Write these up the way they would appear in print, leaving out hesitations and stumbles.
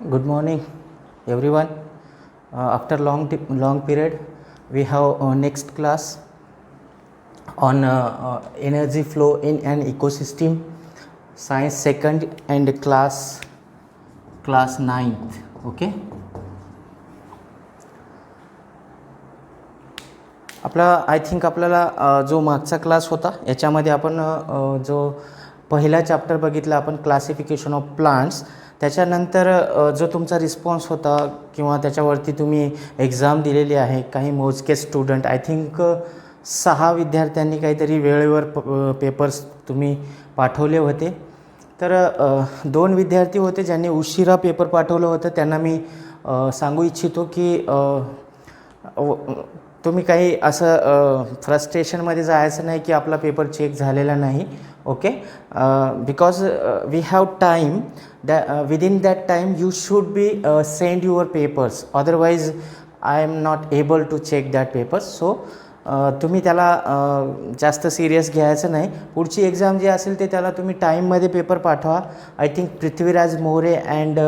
Good morning, everyone. After long period, we have next class on energy flow in an ecosystem, science second and class 9th. Okay. आपला I think आपल्याला जो मागचा class होता याच्यामध्ये आपण जो पहिला चॅप्टर बघितला आपण क्लासिफिकेशन ऑफ प्लांट्स. त्याच्यानंतर जो तुमचा रिस्पॉन्स होता किंवा त्याच्यावरती तुम्ही एक्झाम दिलेली आहे काही मोजके स्टुडंट आय थिंक 6 विद्यार्थ्यांनी काहीतरी वेळेवर पेपर्स तुम्ही पाठवले होते. तर 2 विद्यार्थी होते ज्यांनी उशिरा पेपर पाठवलं होतं. त्यांना मी सांगू इच्छितो की तुम्ही काही असं फ्रस्ट्रेशनमध्ये जायचं नाही की आपला पेपर चेक झालेला नाही. Okay, because we have time within that time you should be send your papers, otherwise I am not able to check that papers. So तुम्ही त्याला जास्त सिरियस घ्यायचं नाही. पुढची एक्झाम जी असेल ते त्याला तुम्ही टाईममध्ये पेपर पाठवा. I think Prithviraj More and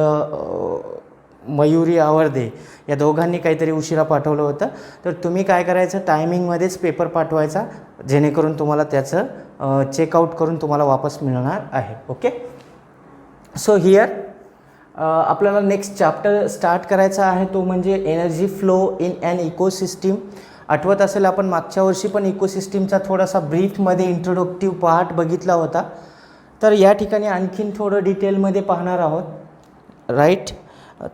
Mayuri Awarde या दोघांनी काहीतरी उशिरा पाठवलं होतं. तर तुम्ही काय करायचं, टायमिंगमध्येच पेपर पाठवायचा जेणेकरून तुम्हाला त्याचं चेकआउट करून तुम्हाला वापस मिळणार आहे. ओके, सो हिअर आपल्याला नेक्स्ट चॅप्टर स्टार्ट करायचा आहे, तो म्हणजे energy flow in an ecosystem. आठवत असेल आपण मागच्या वर्षी पण इकोसिस्टीमचा थोडासा ब्रीफमध्ये इंट्रोडक्टिव्ह पार्ट बघितला होता. तर या ठिकाणी आणखीन थोडं डिटेलमध्ये पाहणार आहोत. राईट,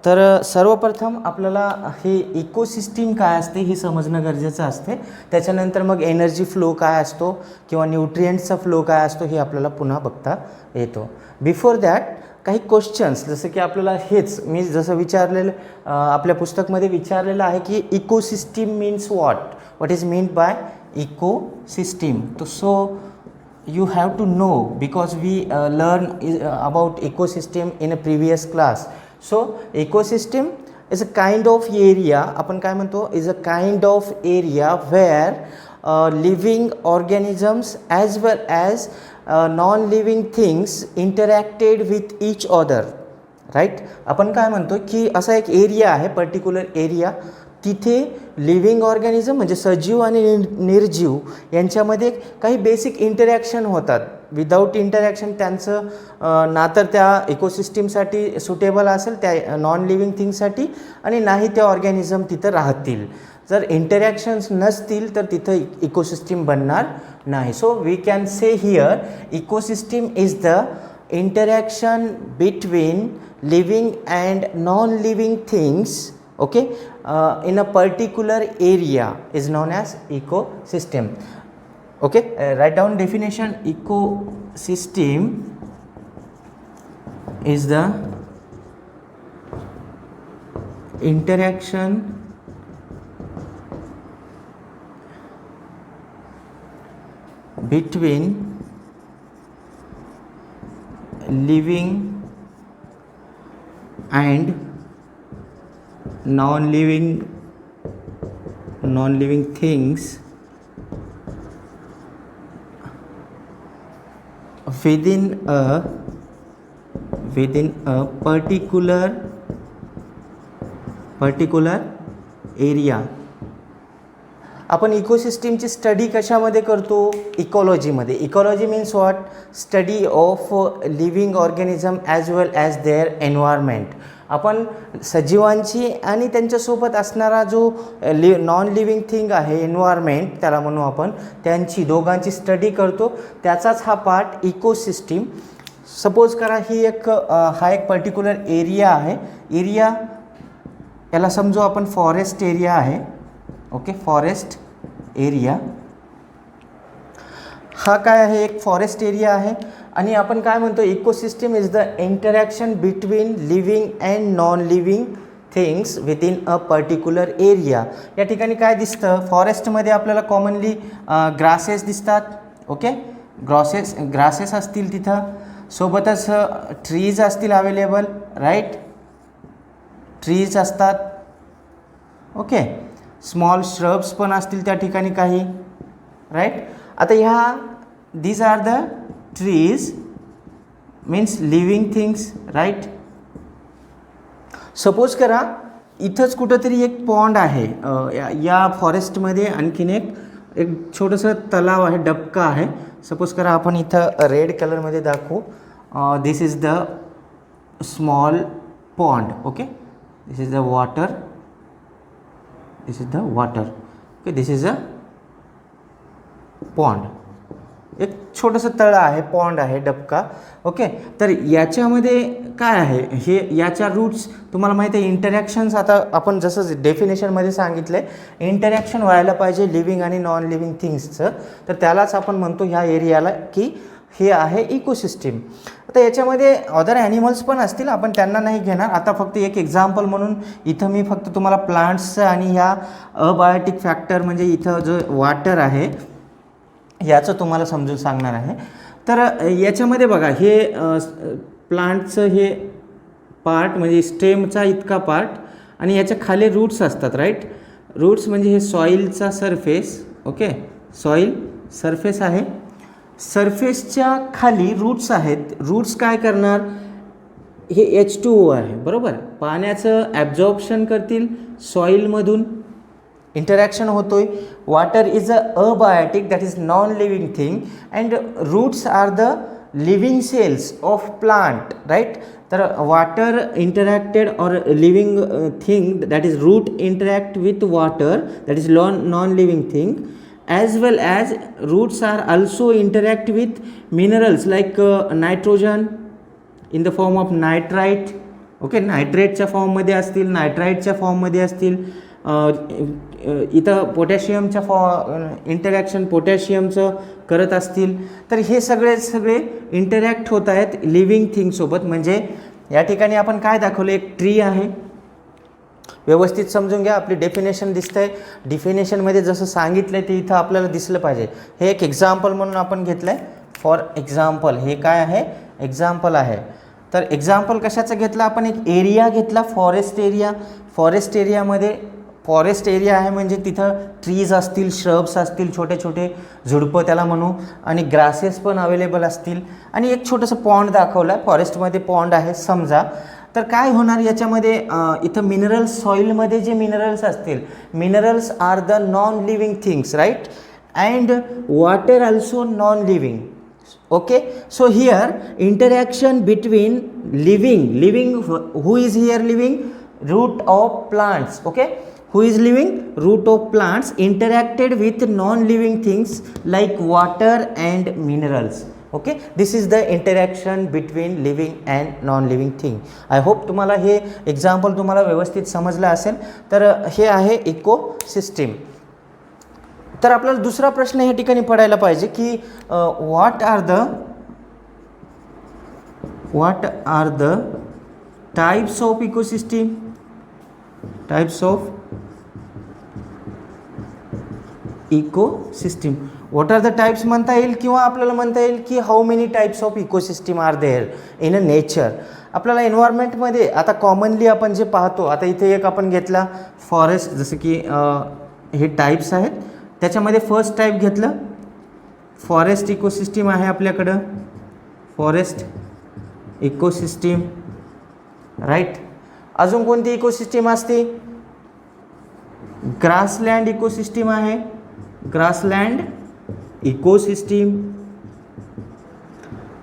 तर सर्वप्रथम आपल्याला हे इकोसिस्टीम काय असते हे समजणं गरजेचं असते. त्याच्यानंतर मग एनर्जी फ्लो काय असतो किंवा न्यूट्रिएंट्सचा फ्लो काय असतो हे आपल्याला पुन्हा बघता येतो. बिफोर दॅट काही क्वेश्चन्स, जसं की आपल्याला हेच मी जसं विचारलेलं आपल्या पुस्तकमध्ये विचारलेलं आहे की ecosystem means what is meant by ecosystem. So you have to know because we learn about ecosystem in a previous class. So ecosystem is a kind of area, आपण काय म्हणतो, is a kind of area where living organisms as well as non-living things interacted with each other. Right, आपण काय म्हणतो की असा एक area आहे, पर्टिक्युलर एरिया, तिथे लिव्हिंग ऑर्गॅनिझम म्हणजे सजीव आणि निर्जीव यांच्यामध्ये काही बेसिक इंटरॅक्शन होतात. विदाऊट इंटरॅक्शन त्यांचं ना तर त्या इकोसिस्टीमसाठी सुटेबल असेल, त्या नॉन लिव्हिंग थिंगसाठी, आणि नाही त्या ऑर्गॅनिझम तिथं राहतील. जर इंटरॅक्शन्स नसतील तर तिथं इकोसिस्टीम बनणार नाही. So we can say here ecosystem is the interaction between living and non-living things, okay, in a particular area is known as ecosystem. Okay, write down definition. Ecosystem is the interaction between living and non-living things within a particular area. आपण इकोसिस्टीमची study कशामध्ये करतो? इकॉलॉजीमध्ये. Ecology means what? Study of living organism as well as their environment. आपण सजीवांची आणि त्यांच्यासोबत असणारा जो नॉन लिव्हिंग थिंग आहे, एन्व्हायरमेंट त्याला म्हणू आपण, त्यांची दोघांची स्टडी करतो. त्याचाच हा पार्ट इकोसिस्टीम. सपोज करा ही हा एक पर्टिक्युलर एरिया आहे. एरिया याला समजू आपण फॉरेस्ट एरिया आहे. ओके, फॉरेस्ट एरिया हा काय आहे? एक फॉरेस्ट एरिया आहे. आणि आपण काय म्हणतो, ecosystem is the interaction between living and non living things within a particular area. या ठिकाणी काय दिसतं? फॉरेस्टमध्ये आपल्याला कॉमनली ग्रासेस दिसतात. ओके, ग्रासेस असतील तिथं, सोबतच ट्रीज असतील अवेलेबल. राईट, ट्रीज असतात. ओके, स्मॉल श्रब्स पण असतील त्या ठिकाणी काही. राईट, आता these are the trees, means living things, right? Suppose करा इथंच कुठंतरी एक पॉन्ड आहे, या फॉरेस्टमध्ये आणखीन एक छोटंसं तलाव आहे, डबका आहे. सपोज करा आपण इथं रेड कलरमध्ये दाखवू, this is the small pond. Okay, this is the water, this is the water. Okay, this is a pond. एक छोटंसं तळं आहे, पॉन्ड आहे, डबका. ओके, तर याच्यामध्ये काय आहे, हे याच्या रूट्स तुम्हाला माहिती आहे, इंटरॅक्शन्स. आता आपण जसं डेफिनेशनमध्ये सांगितलं आहे, इंटरॅक्शन व्हायला पाहिजे लिव्हिंग आणि नॉन लिव्हिंग थिंग्सचं, तर त्यालाच आपण म्हणतो ह्या एरियाला की हे आहे इकोसिस्टीम. आता याच्यामध्ये अदर ॲनिमल्स पण असतील, आपण त्यांना नाही घेणार आता, फक्त एक एक्झाम्पल म्हणून इथं मी फक्त तुम्हाला प्लांट्सचं आणि ह्या अबायोटिक फॅक्टर म्हणजे इथं जो वॉटर आहे याचं तुम्हाला समजून सांगणार आहे. तर याच्यामध्ये बघा, हे प्लांटचं हे पार्ट म्हणजे स्टेमचा इतका पार्ट आणि याच्या खाली रूट्स असतात, राईट. रूट्स म्हणजे हे सॉईलचा सरफेस. ओके, सॉईल सरफेस आहे, सरफेसच्या खाली रूट्स आहेत. रूट्स काय करणार, हे H2O आहे, बरोबर, पाण्याचं ॲब्झॉर्प्शन करतील सॉईलमधून, इंटरॅक्शन होतोय. Water is a abiotic, that is non living thing, and roots are the living cells of plant, right. तर water interacted or living thing, that is root interact with water, that is non living thing. as well as roots are also interact with minerals like nitrogen in the form of nitrite. Okay, नायट्रेटच्या फॉर्ममध्ये असतील, नायट्राईटच्या फॉर्ममध्ये असतील, इथं पोटॅशियमच्या interaction पोटॅशियमचं करत असतील. तर हे सगळे इंटरॅक्ट होत आहेत लिव्हिंग थिंगसोबत. म्हणजे या ठिकाणी आपण काय दाखवलं, एक ट्री आहे, व्यवस्थित समजून घ्या. आपली डेफिनेशन दिसतंय, डेफिनेशनमध्ये जसं सांगितलं आहे ते इथं आपल्याला दिसलं पाहिजे. हे एक एक्झाम्पल म्हणून आपण घेतलं आहे, फॉर एक्झाम्पल. हे काय आहे, एक्झाम्पल आहे. तर एक्झाम्पल कशाचं घेतलं आपण, एक एरिया घेतला, फॉरेस्ट एरिया. फॉरेस्ट एरियामध्ये, फॉरेस्ट एरिया आहे म्हणजे तिथं ट्रीज असतील, श्रब्स असतील, छोटे छोटे झुडपं त्याला म्हणू, आणि ग्रासेस पण अवेलेबल असतील, आणि एक छोटंसं पॉन्ड दाखवलं आहे, फॉरेस्टमध्ये पॉन्ड आहे समजा. तर काय होणार याच्यामध्ये, इथं मिनरल्स, सॉईलमध्ये जे मिनरल्स असतील, minerals are the non living things, right, and water also non living. Okay, so here interaction between living, who is here living, root of plants. Okay, who is living, root of plants interacted with non living things like water and minerals. Okay, this is the interaction between living and non living thing. I hope तुम्हाला हे example तुम्हाला व्यवस्थित समजलं असेल. तर हे आहे ecosystem. तर आपल्याला दुसरा प्रश्न या ठिकाणी पडायला पाहिजे की what are the types of ecosystem, types of ecosystem. What are the types म्हणता येईल, किंवा आपल्याला म्हणता येईल की how many types of ecosystem are there in a nature. आपल्याला एन्व्हायरमेंटमध्ये आता कॉमनली आपण जे पाहतो, आता इथे एक आपण घेतला फॉरेस्ट, जसं की हे टाइप्स आहेत, त्याच्यामध्ये फर्स्ट टाईप घेतलं फॉरेस्ट इकोसिस्टीम आहे आपल्याकडं, फॉरेस्ट इकोसिस्टीम, राईट. अजून कोणती इकोसिस्टीम असते, ग्रासलँड इकोसिस्टीम आहे, grassland ecosystem.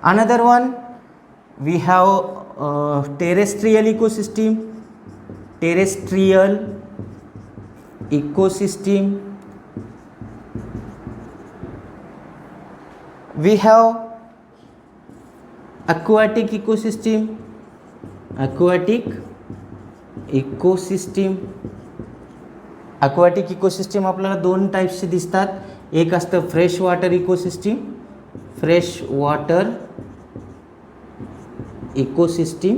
Another one we have terrestrial ecosystem, terrestrial ecosystem. We have aquatic ecosystem, aquatic ecosystem. aquatic ecosystem आपल्याला दोन टाईप्सचे दिसतात. एक असतं fresh water ecosystem, fresh water ecosystem.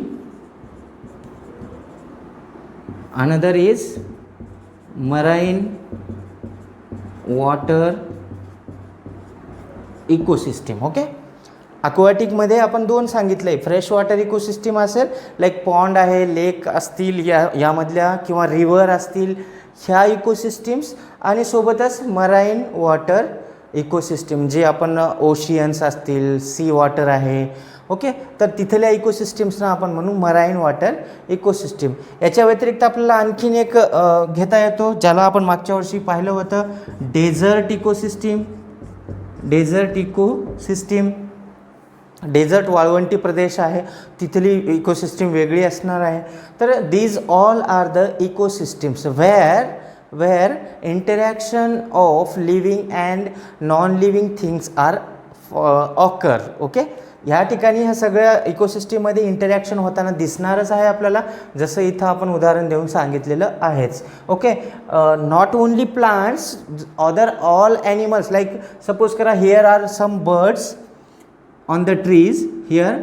Another is marine water ecosystem. Okay, अक्वाटिकमध्ये आपण दोन सांगितलं आहे, फ्रेश वॉटर इकोसिस्टीम असेल लाईक पॉन्ड आहे, लेक असतील यामधल्या, किंवा रिव्हर असतील, ह्या इकोसिस्टीम्स, आणि सोबतच मराईन वॉटर इकोसिस्टीम जे आपण ओशियन्स असतील, सी वॉटर आहे, ओके, तर तिथल्या इकोसिस्टीम्सना आपण म्हणू मराईन वॉटर इकोसिस्टीम. याच्या व्यतिरिक्त आपल्याला आणखीन एक घेता येतो ज्याला आपण मागच्या वर्षी पाहिलं होतं, desert ecosystem. Desert ecosystem, desert वाळवंटी प्रदेश आहे, तिथली इकोसिस्टीम वेगळी असणार आहे. तर these all are the ecosystems where interaction of living and non-living things are occur. Okay, ह्या ठिकाणी ह्या सगळ्या इकोसिस्टीममध्ये इंटरॅक्शन होताना दिसणारच आहे आपल्याला, जसं इथं आपण उदाहरण देऊन सांगितलेलं आहेच. Okay, not only plants, other all animals, like suppose करा here are some birds on the trees, here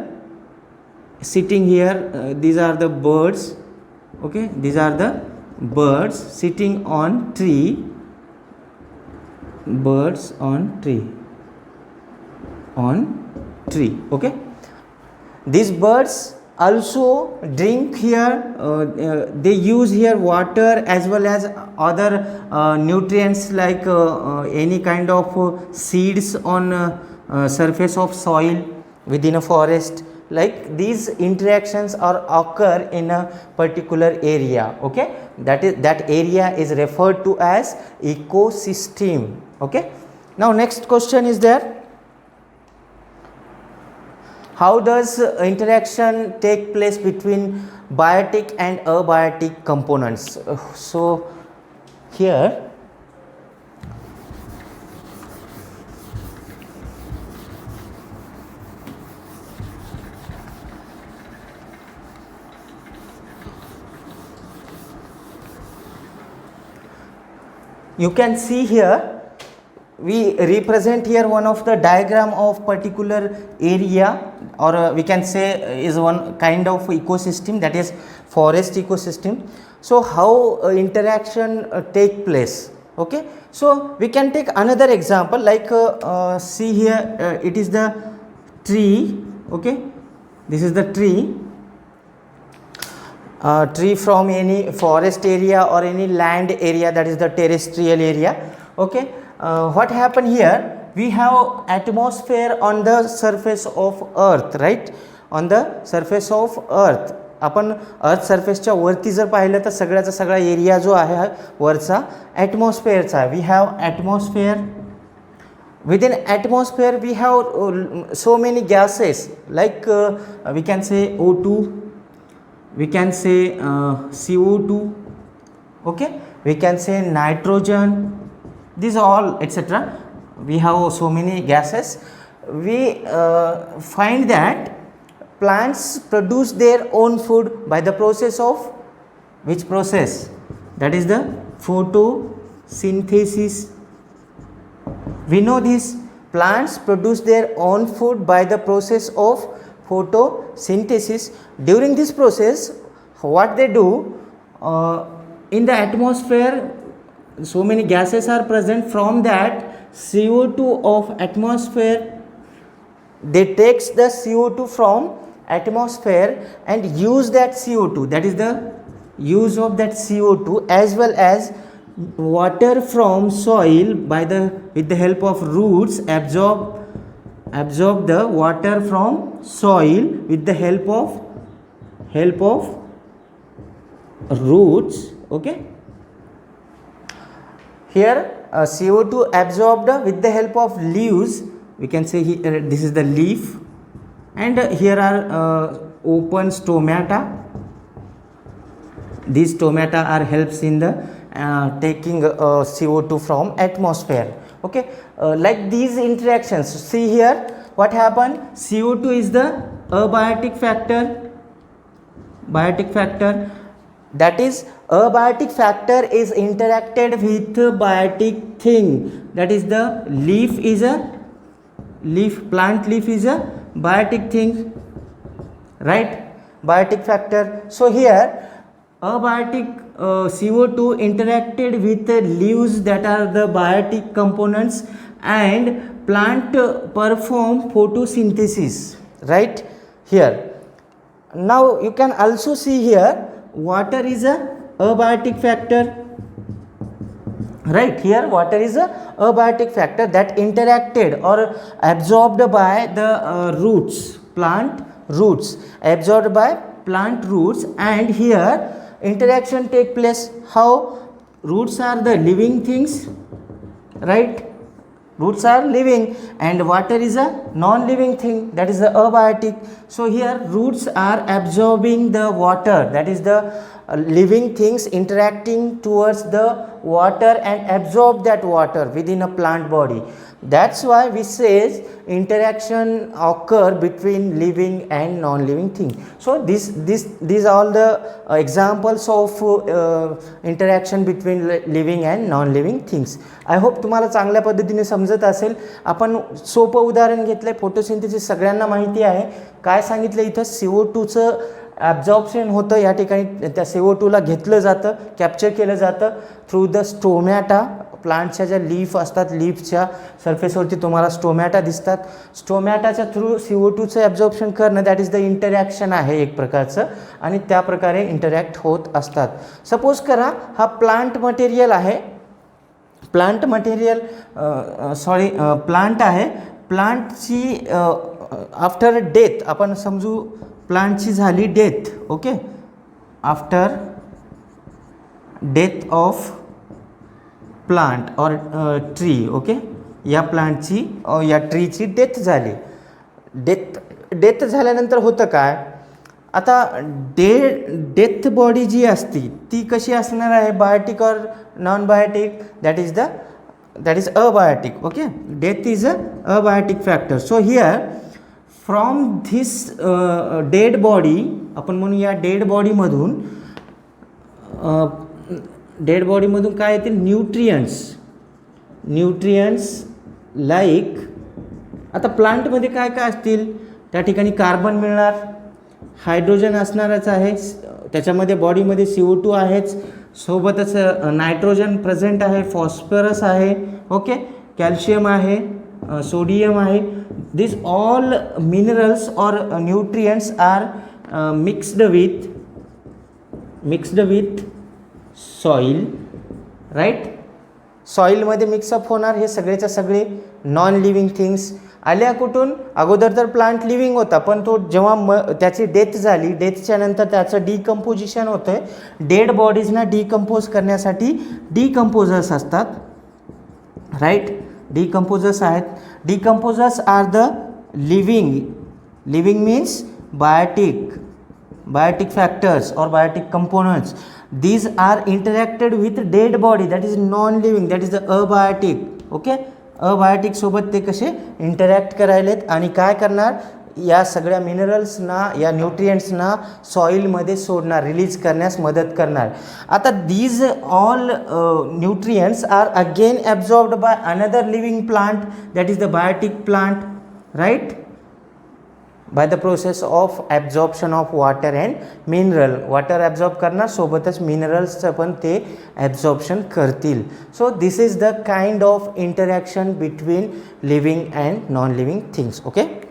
sitting here, these are the birds. Okay, these are the birds sitting on tree, birds on tree, on tree. Okay, these birds also drink here, they use here water as well as other nutrients like any kind of seeds on surface of soil within a forest. Like these interactions are occur in a particular area. Okay, that area is referred to as ecosystem. Okay, now next question is there, how does interaction take place between biotic and abiotic components? So here you can see here, we represent here one of the diagram of particular area, or we can say is one kind of ecosystem, that is forest ecosystem. So how interaction take place? Okay, so we can take another example like see here, it is the tree. Okay, this is the tree. Tree from any forest area or any land area, that is the terrestrial area. Okay, what happened here, we have atmosphere on the surface of earth, right? On the surface of earth, आपण अर्थ सरफेसच्या वरती जर पाहिलं तर सगळ्याचा सगळा area जो आहे हा वरचा ॲटमॉस्फेअरचा आहे. We have atmosphere. Within atmosphere we have so many gases like we can say O2, we can say CO2, okay, we can say nitrogen, these all etc. We have so many gases. We find that plants produce their own food by the process of which process? That is the photosynthesis. We know this, plants produce their own food by the process of photosynthesis. During this process, what they do, in the atmosphere so many gases are present. From that CO2 of atmosphere, they takes the CO2 from atmosphere and use that CO2, that is the use of that CO2, as well as water from soil by the with the help of roots absorb the water from soil with the help of roots. Okay, here CO2 absorbed with the help of leaves. We can say here this is the leaf, and here are open stomata. These stomata are helps in the taking CO2 from atmosphere. Okay, like these interactions, see here what happened, CO2 is the abiotic factor. Biotic factor, that is abiotic factor is interacted with biotic thing, that is the leaf is a leaf, plant leaf is a biotic thing, right? Biotic factor. So here abiotic CO2 interacted with the leaves, that are the biotic components, and plant perform photosynthesis, right here. Now you can also see here water is a abiotic factor. right. Here water is a abiotic factor that interacted or absorbed by the plant roots, absorbed by plant roots, and here interaction take place. How? Roots are the living things, right? Roots are living and water is a non-living thing, that is the abiotic. So here roots are absorbing the water, that is the living things interacting towards the water and absorb that water within a plant body. That's why we says interaction occur between living and non-living thing. So these are all the examples of interaction between living and non-living things. I hope तुम्हाला चांगल्या पद्धतीने समजत असेल. आपण सोपं उदाहरण घेतलं आहे. फोटोसिंथेसिस सगळ्यांना माहिती आहे. काय सांगितलं इथं, CO2चं ॲब्झॉर्प्शन होतं या ठिकाणी, त्या CO2ला घेतलं जातं, कॅप्चर केलं जातं थ्रू द स्टोमॅटा. प्लांटच्या ज्या लीफ असतात, लीफच्या सरफेसवरती तुम्हाला स्टोमॅटा दिसतात. स्टोमॅटाच्या थ्रू CO2चं ॲब्झॉर्प्शन करणं, दॅट इज द इंटरॅक्शन आहे एक प्रकारचं, आणि त्या प्रकारे इंटरॅक्ट होत असतात. सपोज करा हा प्लांट मटेरियल आहे, प्लांट मटेरियल प्लांट आहे. प्लांटची आफ्टर डेथ आपण समजू, प्लांटची झाली death, okay, after death of plant और ट्री, ओके, या प्लांटची या ट्रीची डेथ झाली. डेथ झाल्यानंतर होतं काय, आता डेथ बॉडी जी असती ती कशी असणार आहे, बायोटिक और non biotic, that is abiotic, okay. Death is abiotic factor. So here from this dead body, आपण म्हणू या डेड बॉडीमधून काय येतील, न्यूट्रियंट्स लाईक, आता प्लांटमध्ये काय काय असतील, त्या ठिकाणी कार्बन मिळणार, हायड्रोजन असणारच आहे, त्याच्यामध्ये बॉडीमध्ये CO2 आहेच, सोबतच नायट्रोजन प्रेझेंट आहे, फॉस्फरस आहे, ओके, कॅल्शियम आहे, सोडियम आहे. दिस ऑल मिनरल्स और nutrients are mixed with soil, right. सॉईलमध्ये मिक्सअप होणार हे सगळेच्या सगळे नॉन लिव्हिंग थिंग्स. आल्या कुठून, अगोदर तर प्लांट लिव्हिंग होता, पण तो जेव्हा त्याची डेथ झाली, डेथच्या नंतर त्याचं डिकम्पोजिशन होतं आहे. डेड बॉडीजना डिकम्पोज करण्यासाठी डिकम्पोजर्स असतात, राईट. डिकम्पोजर्स आहेत. Decomposers are the living means biotic factors और biotic components. These are interacted with dead body, that is non-living, that is the abiotic, okay. Abiotic सोबत ते कसे इंटरॅक्ट करायलेत आणि काय करणार, या सगळ्या मिनरल्सना, या न्यूट्रियंट्सना सॉईलमध्ये सोडणार, रिलीज करण्यास मदत करणार. आता these all nutrients are again absorbed by another living plant, that is the biotic plant, right, by the process of absorption of water and mineral. Water absorb करणार, सोबतच मिनरल्सचं पण ते ॲब्झॉर्प्शन करतील. So this is the kind of interaction between living and non living things, okay.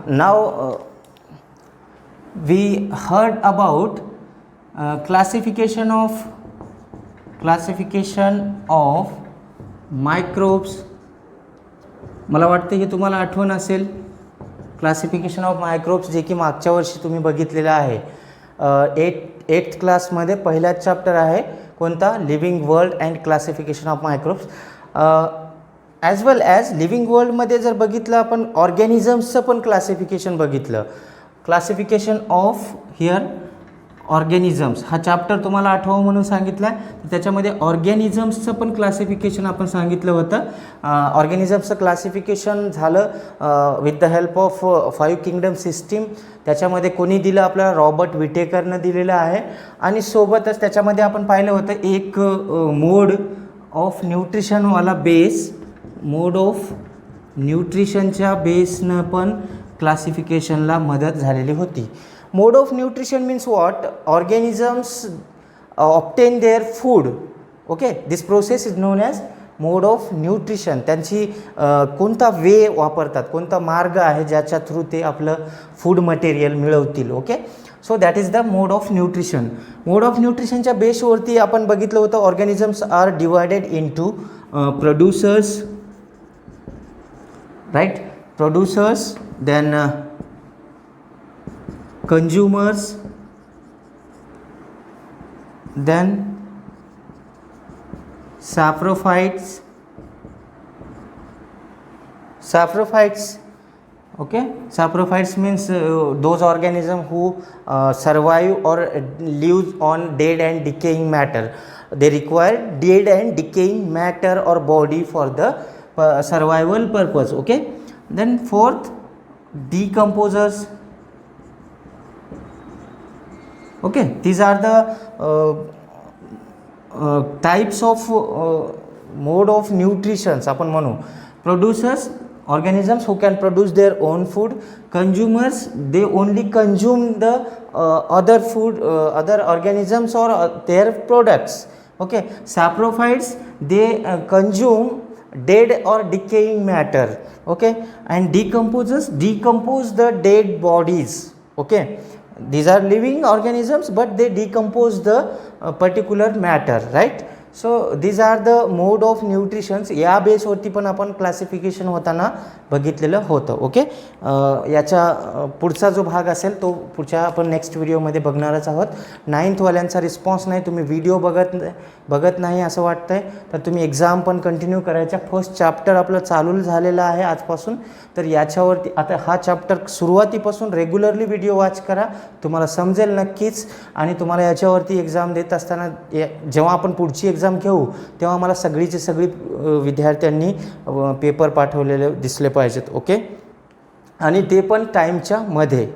Now we heard about classification of microbes. मला वाटतं हे तुम्हाला आठवण असेल, क्लासिफिकेशन ऑफ मायक्रोब्स, जे की मागच्या वर्षी तुम्ही बघितलेलं आहे. 8th क्लासमध्ये पहिलाच चॅप्टर आहे कोणता, living world and classification of microbes. As well as living वर्ल्डमध्ये जर बघितलं आपण, ऑर्गॅनिझम्सचं पण क्लासिफिकेशन बघितलं. क्लासिफिकेशन ऑफ हिअर ऑर्गॅनिझम्स हा चॅप्टर तुम्हाला आठवावं म्हणून सांगितला आहे. त्याच्यामध्ये ऑर्गॅनिझम्सचं पण क्लासिफिकेशन आपण सांगितलं होतं. ऑर्गॅनिझम्सचं क्लासिफिकेशन झालं with the help of 5 kingdom system. त्याच्यामध्ये कोणी दिलं आपल्याला, रॉबर्ट विटेकरनं दिलेलं आहे. आणि सोबतच त्याच्यामध्ये आपण पाहिलं होतं एक मोड ऑफ न्यूट्रिशनवाला बेस, मोड ऑफ न्यूट्रिशनच्या बेसनं पण क्लासिफिकेशनला मदत झालेली होती. Mode of nutrition means what? Organisms optain their food. Okay, this process is known as mode of nutrition. त्यांची कोणता वे वापरतात, कोणता मार्ग आहे ज्याच्या थ्रू ते आपलं फूड मटेरियल मिळवतील. Okay, so that is the mode of nutrition. Mode of न्यूट्रिशनच्या बेसवरती आपण बघितलं होतं organisms are divided into producers, right, producers, then consumers, then saprophytes. Okay, saprophytes means those organisms who survive or live on dead and decaying matter. They require dead and decaying matter or body for the survival purpose. Okay, then fourth, decomposers. Okay, these are the types of mode of nutritions आपण म्हणू. Producers, organisms who can produce their own food. Consumers, they only consume the other food, other organisms or their products. Okay, saprophytes, they consume dead or decaying matter. Okay, and decomposers decompose the dead bodies. Okay, these are living organisms but they decompose the particular matter, right? So these are the mode of nutritions. या बेसवरती पण आपण classification होताना बघितलेलं होतं. Okay, याचा पुढचा जो भाग असेल तो पुढच्या आपण नेक्स्ट व्हिडिओमध्ये बघणारच आहोत. 9th वाल्यांचा रिस्पॉन्स नाही, तुम्ही व्हिडिओ बघत नाही असं वाटतं आहे तर तुम्ही एक्झाम पण कंटिन्यू करायच्या. फर्स्ट चॅप्टर आपलं चालू झालेलं आहे आजपासून, तर याच्यावरती आता हा चॅप्टर सुरुवातीपासून रेग्युलरली व्हिडिओ वॉच करा, तुम्हाला समजेल नक्कीच. आणि तुम्हाला याच्यावरती एक्झाम देत असताना जेव्हा आपण पुढची एक्झाम घेऊ तेव्हा मला सगळीचे सगळी विद्यार्थ्यांनी पेपर पाठवलेले दिसले पाहिजेत. ओके, आणि ते पण टाईमच्या मध्ये.